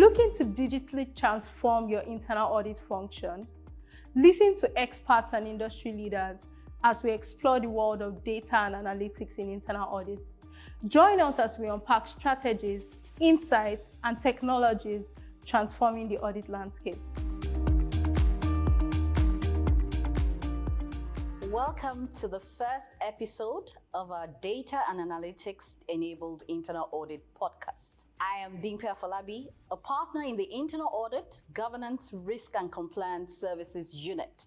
Looking to digitally transform your internal audit function? Listen to experts and industry leaders as we explore the world of data and analytics in internal audits. Join us as we unpack strategies, insights, and technologies transforming the audit landscape. Welcome to the first episode of our Data and Analytics Enabled Internal Audit podcast. I am Bimpe Afolabi, a partner in the Internal Audit, Governance, Risk and Compliance Services Unit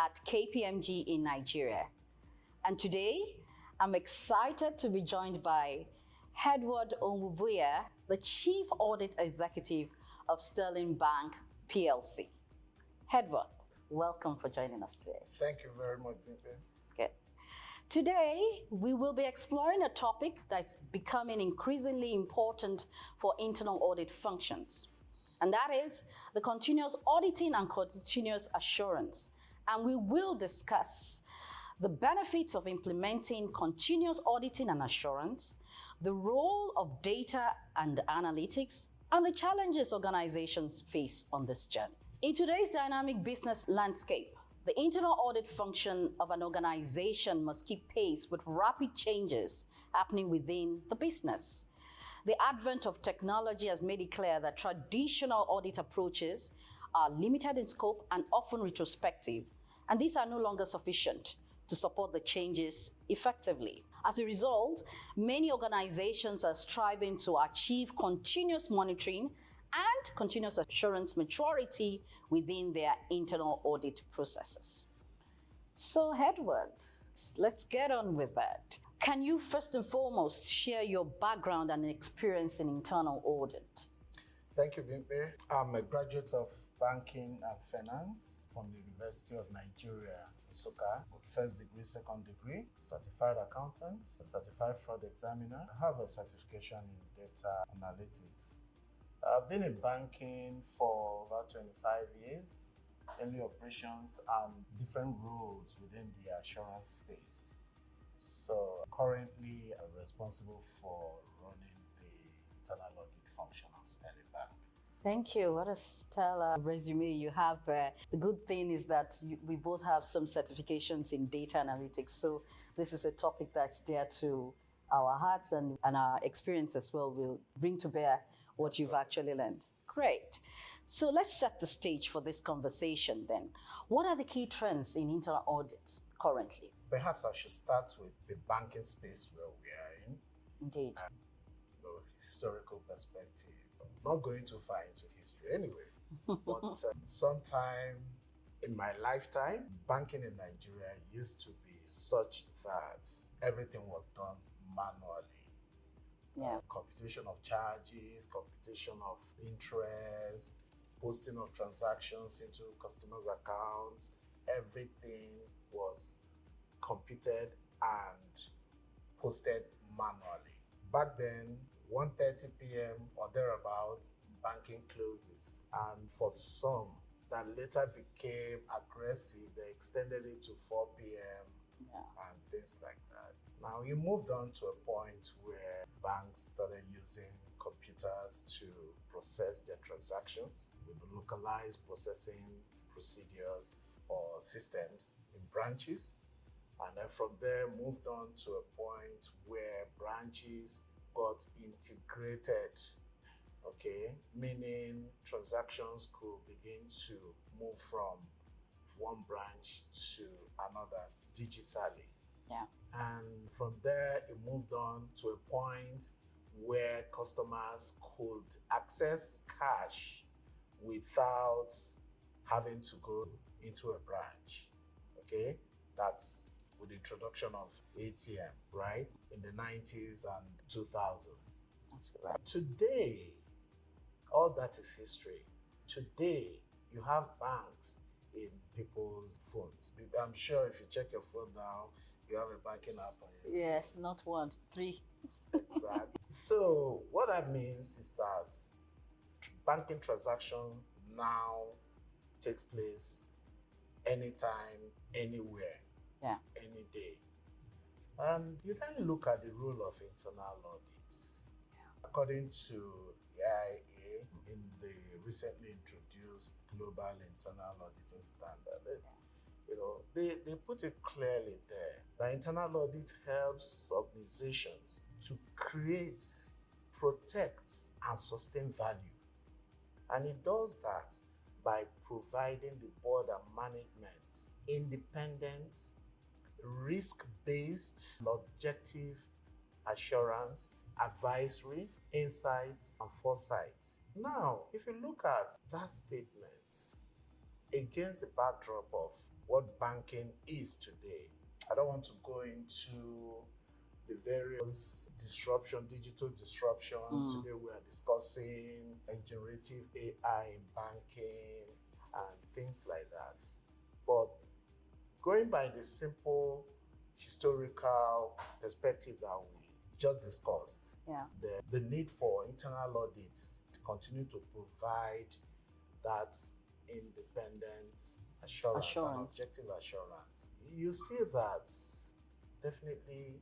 at KPMG in Nigeria. And today, I'm excited to be joined by Edward Onwubuya, the Chief Audit Executive of Sterling Bank PLC. Edward, welcome for joining us today. Thank you very much, Bimpe. Good. Today, we will be exploring a topic that's becoming increasingly important for internal audit functions, and that is the continuous auditing and continuous assurance. And we will discuss the benefits of implementing continuous auditing and assurance, the role of data and analytics, and the challenges organizations face on this journey. In today's dynamic business landscape, the internal audit function of an organization must keep pace with rapid changes happening within the business. The advent of technology has made it clear that traditional audit approaches are limited in scope and often retrospective, and these are no longer sufficient to support the changes effectively. As a result, many organizations are striving to achieve continuous monitoring and continuous assurance maturity within their internal audit processes. So, Edward, let's get on with that. Can you first and foremost share your background and experience in internal audit? Thank you, Bimpe. I'm a graduate of Banking and Finance from the University of Nigeria, Nsukka, with first degree, second degree, certified accountant, a certified fraud examiner. I have a certification in data analytics. I've been in banking for about 25 years, mainly operations and different roles within the assurance space. So currently, I'm responsible for running the internal audit function of Sterling Bank. Thank you. What a stellar resume you have there. The good thing is that we both have some certifications in data analytics. So this is a topic that's dear to our hearts, and our experience as well will bring to bear what you've actually learned. Great. So let's set the stage for this conversation then. What are the key trends in internal audit currently? Perhaps I should start with the banking space where we are in. Indeed. Historical perspective. I'm not going too far into history anyway, but sometime in my lifetime, banking in Nigeria used to be such that everything was done manually. Yeah. Computation of charges, computation of interest, posting of transactions into customers' accounts, everything was computed and posted manually. Back then, 1:30 p.m. or thereabouts, banking closes. And for some, that later became aggressive, they extended it to 4 p.m. and things like that. Now, you moved on to a point where banks started using computers to process their transactions with localized processing procedures or systems in branches. And then from there, moved on to a point where branches got integrated, okay? Meaning transactions could begin to move from one branch to another digitally. Yeah. And from there, it moved on to a point where customers could access cash without having to go into a branch, okay? That's with the introduction of ATM, right? In the 90s and 2000s. That's correct. Today, all that is history. Today, you have banks in people's phones. I'm sure if you check your phone now, you have a banking app on your phone. Yes, not 1, 3. Exactly. So what that means is that banking transaction now takes place anytime, anywhere, any day. And you then look at the role of internal audits. According to the today in the recently introduced Global Internal Auditing Standard. They put it clearly there. The internal audit helps organizations to create, protect, and sustain value. And it does that by providing the board and management independent, risk-based, objective assurance, advisory, insights, and foresight. Now, if you look at that statement against the backdrop of what banking is today, I don't want to go into the various digital disruptions. Today we are discussing generative AI in banking and things like that. But going by the simple historical perspective that we just discussed, the need for internal audits to continue to provide that independent assurance and objective assurance. You see that definitely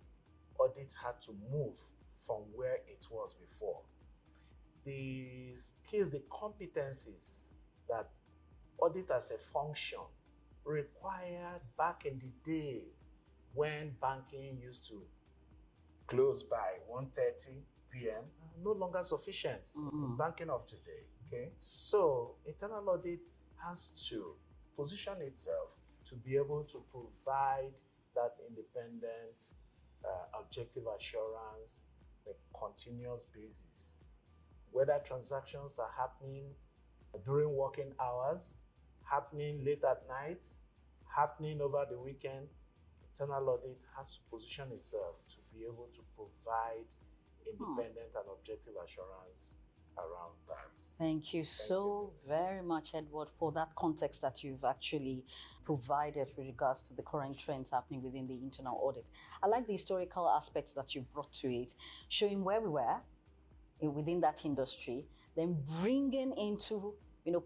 audit had to move from where it was before. The skills, the competencies that audit as a function required back in the days when banking used to close by 1:30 p.m. are no longer sufficient in banking of today. Okay, so internal audit has to position itself to be able to provide that independent, objective assurance on a continuous basis. Whether transactions are happening during working hours, happening late at night, happening over the weekend, internal audit has to position itself to be able to provide independent and objective assurance around that. Thank you so very much, Edward, for that context that you've actually provided with regards to the current trends happening within the internal audit. I like the historical aspects that you brought to it, showing where we were within that industry, then bringing into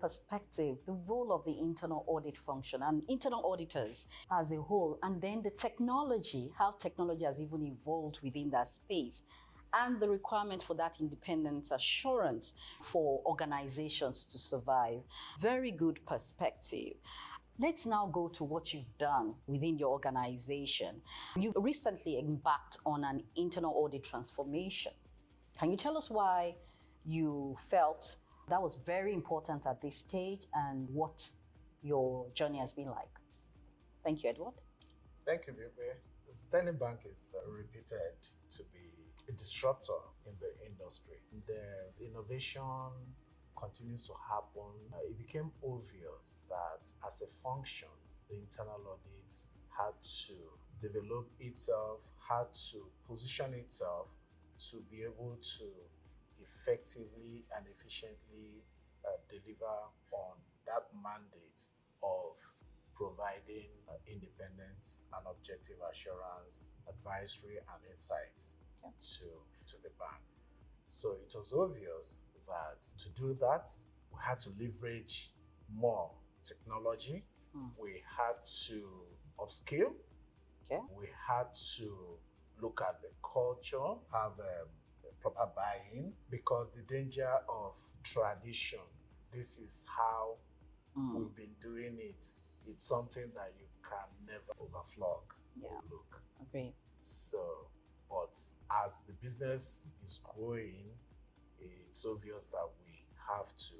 perspective the role of the internal audit function and internal auditors as a whole, and then the technology, how technology has even evolved within that space, and the requirement for that independent assurance for organizations to survive. Very good perspective. Let's now go to what you've done within your organization. You recently embarked on an internal audit transformation. Can you tell us why you felt that was very important at this stage and what your journey has been like? Thank you, Edward. Thank you, Bimpe. Sterling Bank is reputed to be a disruptor in the industry. The innovation continues to happen. It became obvious that as a function, the internal audit had to develop itself, had to position itself to be able to effectively and efficiently deliver on that mandate of providing independent and objective assurance, advisory, and insights to the bank. So it was obvious that to do that, we had to leverage more technology. We had to upskill. We had to look at the culture, have proper buy-in, because the danger of tradition, this is how we've been doing it. It's something that you can never overflog or look. Agree. So, but as the business is growing, it's obvious that we have to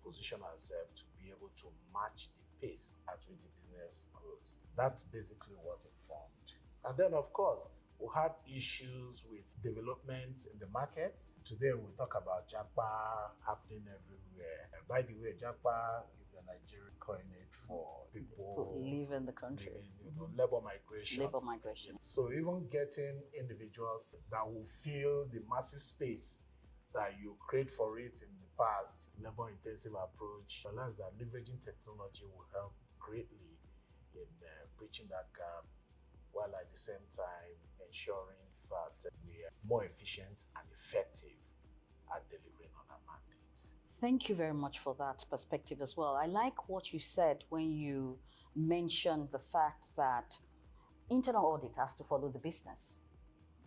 position ourselves to be able to match the pace at which the business grows. That's basically what informed. And then, of course, we had issues with developments in the market. Today, we'll talk about Japa happening everywhere. By the way, Japa is a Nigerian coinage for people who live in the country. Labor migration. Labor migration. So even getting individuals that will fill the massive space that you create for it in the past, labor-intensive approach, realize that leveraging technology will help greatly in bridging that gap, while at the same time ensuring that we are more efficient and effective at delivering on our mandate. Thank you very much for that perspective as well. I like what you said when you mentioned the fact that internal audit has to follow the business.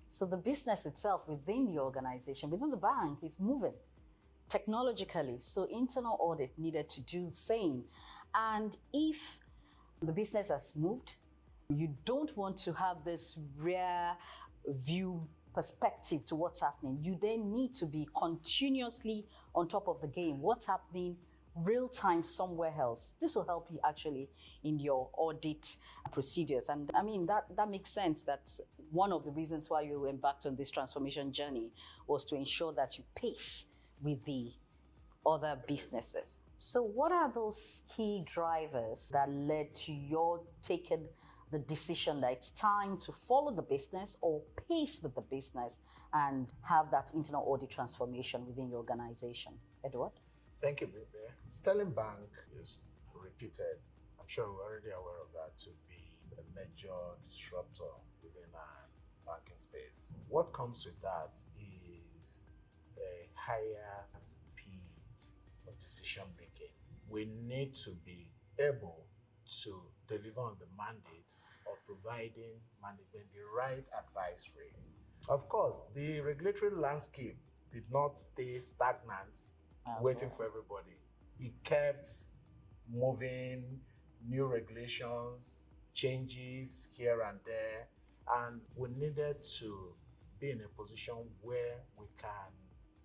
So the business itself within the organization, within the bank, is moving. technologically. So internal audit needed to do the same. And if the business has moved, you don't want to have this rear view perspective to what's happening. You then need to be continuously on top of the game. What's happening real time somewhere else. This will help you actually in your audit procedures. And I mean, that makes sense. That's one of the reasons why you embarked on this transformation journey, was to ensure that you pace with the other businesses. So what are those key drivers that led to your taking the decision that it's time to follow the business or pace with the business and have that internal audit transformation within your organization? Edward? Thank you, Bimpe. Sterling Bank is reputed, I'm sure we're already aware of that, to be a major disruptor within our banking space. What comes with that is a higher speed of decision making. We need to be able to deliver on the mandate of providing management the right advisory. Of course, the regulatory landscape did not stay stagnant, waiting for everybody. It kept moving, new regulations, changes here and there, and we needed to be in a position where we can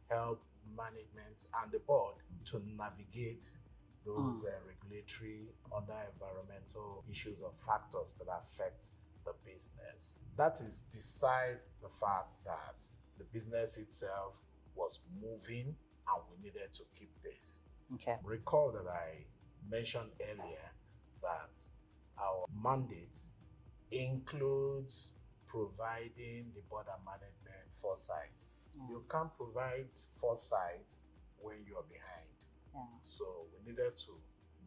help management and the board to navigate those regulatory, other environmental issues or factors that affect the business. That is beside the fact that the business itself was moving and we needed to keep pace. Okay. Recall that I mentioned earlier that our mandate includes providing the board and management foresight. You can't provide foresight when you're behind. Yeah. So we needed to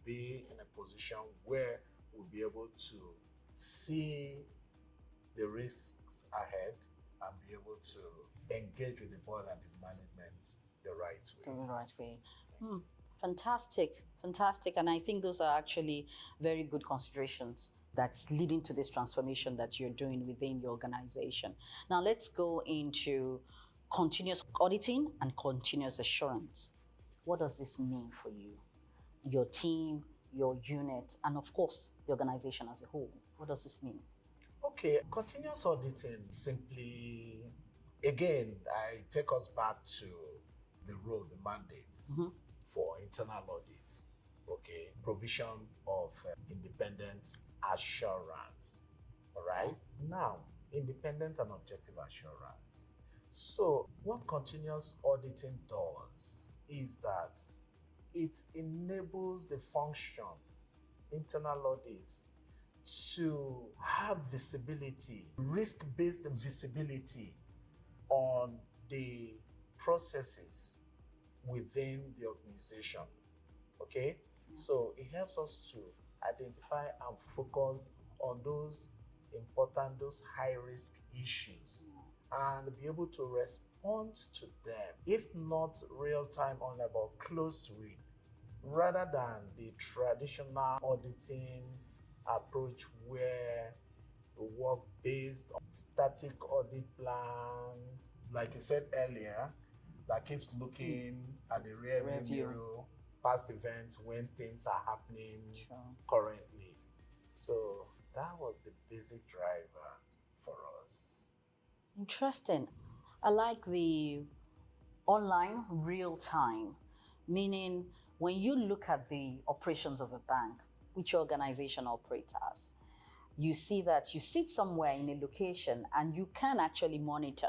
be in a position where we'll be able to see the risks ahead and be able to engage with the board and the management the right way. The right way. Fantastic, fantastic. And I think those are actually very good considerations that's leading to this transformation that you're doing within your organization. Now let's go into continuous auditing and continuous assurance. What does this mean for you, your team, your unit, and of course, the organization as a whole? What does this mean? Okay, continuous auditing simply, again, I take us back to the role, the mandate for internal audit. Okay, provision of independent assurance. All right. Now, independent and objective assurance. So, what continuous auditing does is that it enables the function, internal audit, to have visibility, risk-based visibility on the processes within the organization. Okay? So it helps us to identify and focus on those important, those high-risk issues and be able to respond to them, if not real-time only, but close to it, rather than the traditional auditing approach where we work based on static audit plans, like you said earlier, that keeps looking at the rear view mirror, past events when things are happening currently. So that was the basic driver for us. Interesting. I like the online real time, meaning when you look at the operations of a bank, which organization operates as, you see that you sit somewhere in a location and you can actually monitor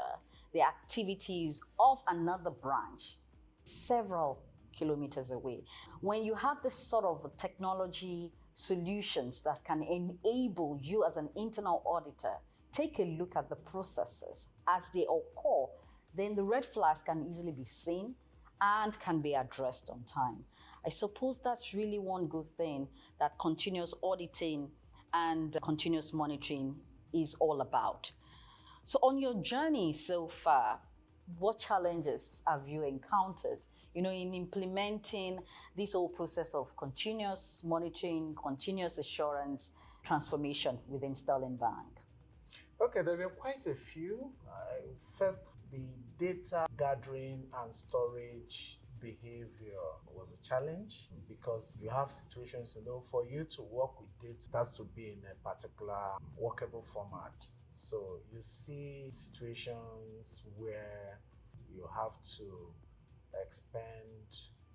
the activities of another branch several kilometers away. When you have this sort of technology solutions that can enable you as an internal auditor, take a look at the processes as they occur, then the red flags can easily be seen and can be addressed on time. I suppose that's really one good thing that continuous auditing and continuous monitoring is all about. So on your journey so far, what challenges have you encountered, in implementing this whole process of continuous monitoring, continuous assurance, transformation within Sterling Bank? Okay, there have been quite a few. First, the data gathering and storage behavior was a challenge because you have situations, for you to work with data, it has to be in a particular workable format. So you see situations where you have to expend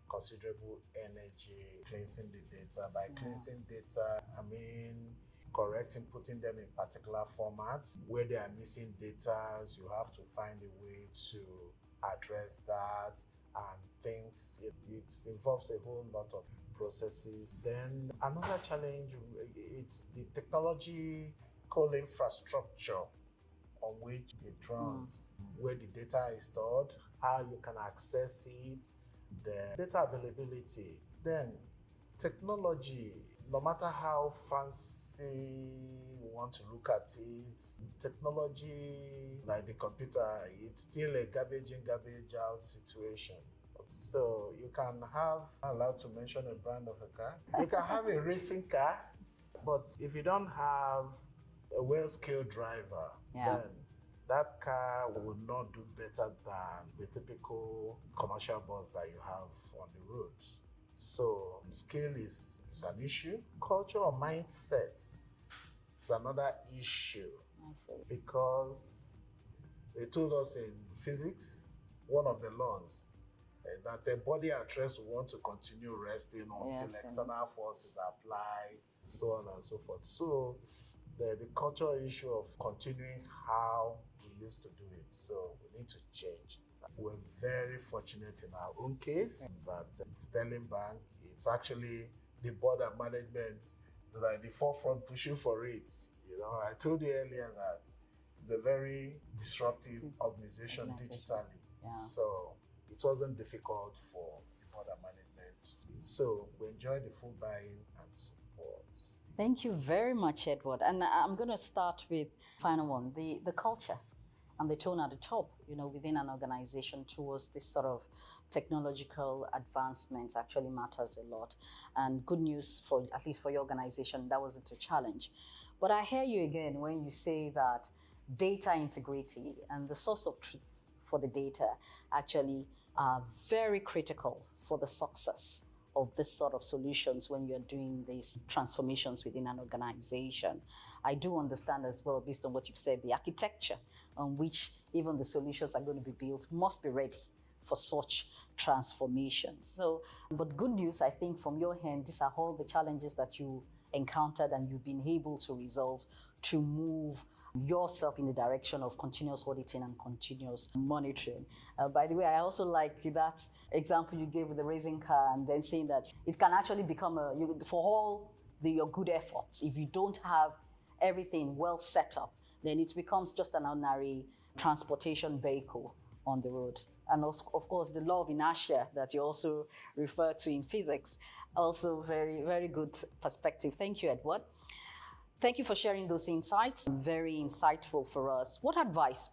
considerable energy cleansing the data. By cleansing data, I mean correcting, putting them in particular formats. Where they are missing data, you have to find a way to address that, and things, it involves a whole lot of processes. Then another challenge, it's the technological infrastructure on which it runs, where the data is stored, how you can access it, the data availability. Then technology, no matter how fancy you want to look at it, technology like the computer, it's still a garbage in, garbage out situation. So you can have, I'm allowed to mention a brand of a car. You can have a racing car, but if you don't have a well-skilled driver, then that car will not do better than the typical commercial bus that you have on the road. So skill is an issue. Culture or mindset is another issue. I see. Because they told us in physics, one of the laws, that the body at rest will want to continue resting until external forces apply, so on and so forth. So the cultural issue of continuing how we used to do it. So we need to change. We're very fortunate in our own case that Sterling Bank, it's actually the board and management that are in the forefront pushing for it. I told you earlier that it's a very disruptive organization digitally. So it wasn't difficult for the board and management. So we enjoy the full buy-in and support. Thank you very much, Edward. And I'm going to start with final one, the culture and the tone at the top, within an organization towards this sort of technological advancement actually matters a lot. And good news for, at least for your organization, that wasn't a challenge. But I hear you again when you say that data integrity and the source of truth for the data actually are very critical for the success of this sort of solutions when you're doing these transformations within an organization. I do understand as well, based on what you've said, the architecture on which even the solutions are going to be built must be ready for such transformations. So, but good news, I think, from your hand, these are all the challenges that you encountered and you've been able to resolve to move yourself in the direction of continuous auditing and continuous monitoring. By the way, I also like that example you gave with the racing car, and then saying that it can actually become for all your good efforts, if you don't have everything well set up, then it becomes just an ordinary transportation vehicle on the road. And also, of course, the law of inertia that you also refer to in physics, also very, very good perspective. Thank you, Edward. Thank you for sharing those insights. Very insightful for us. What advice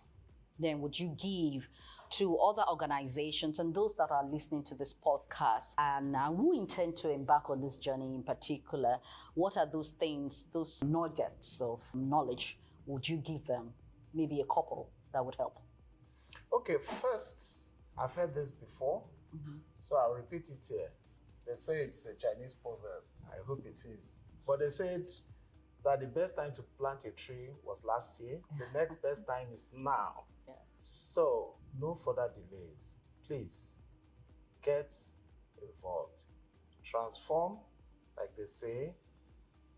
then would you give to other organizations and those that are listening to this podcast and who intend to embark on this journey in particular? What are those things, those nuggets of knowledge would you give them? Maybe a couple that would help. Okay, first, I've heard this before, so I'll repeat it here. They say it's a Chinese proverb. I hope it is. But they said that the best time to plant a tree was last year. The next best time is now. Yes. So no further delays. Please get involved. Transform, like they say,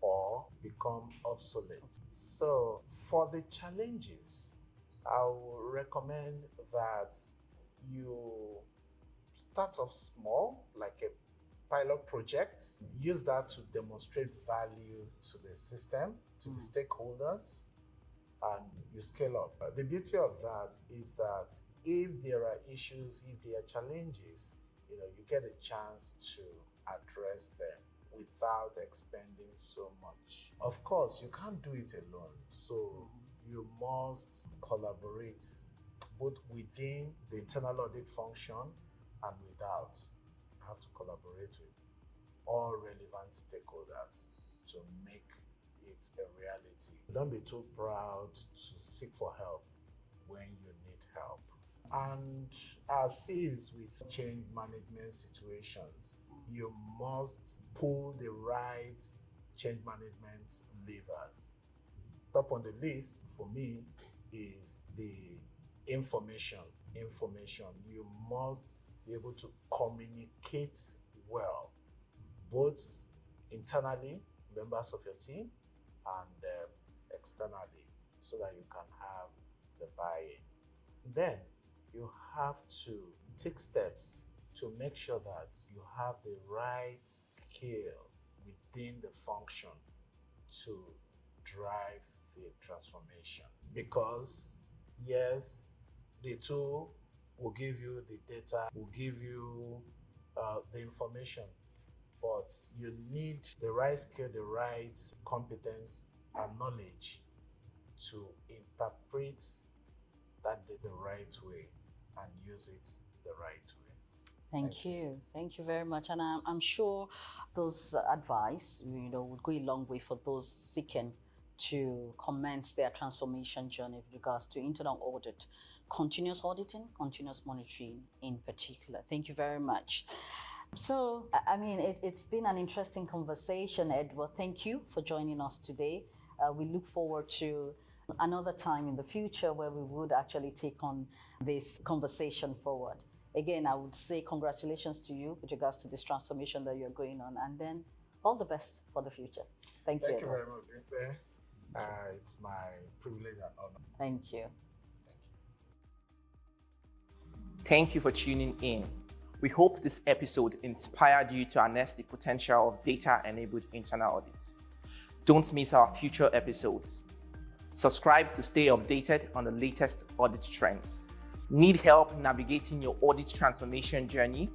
or become obsolete. So for the challenges, I would recommend that you start off small, like a pilot project. Use that to demonstrate value to the system, to the stakeholders, and you scale up. The beauty of that is that if there are issues, if there are challenges, you get a chance to address them without expending so much. Of course, you can't do it alone. So you must collaborate both within the internal audit function and without. You have to collaborate with all relevant stakeholders to make it a reality. Don't be too proud to seek for help when you need help. And as is with change management situations, you must pull the right change management levers. Top on the list for me is the information. You must be able to communicate well, both internally, members of your team, and externally, so that you can have the buy-in. Then you have to take steps to make sure that you have the right skill within the function to drive the transformation. Because yes, the tool will give you the data, will give you the information, but you need the right skill, the right competence and knowledge to interpret that the right way and use it the right way. Thank you. Thank you very much. And I'm sure those advice, would go a long way for those seeking to commence their transformation journey with regards to internal audit, continuous auditing, continuous monitoring in particular. Thank you very much. So, I mean, it's been an interesting conversation, Edward. Thank you for joining us today. We look forward to another time in the future where we would actually take on this conversation forward. Again, I would say congratulations to you with regards to this transformation that you're going on, and then all the best for the future. Thank you. Thank you very much, Bimpe. It's my privilege and honor. Thank you. Thank you for tuning in. We hope this episode inspired you to harness the potential of data-enabled internal audits. Don't miss our future episodes. Subscribe to stay updated on the latest audit trends. Need help navigating your audit transformation journey?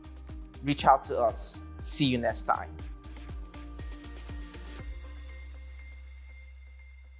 Reach out to us. See you next time.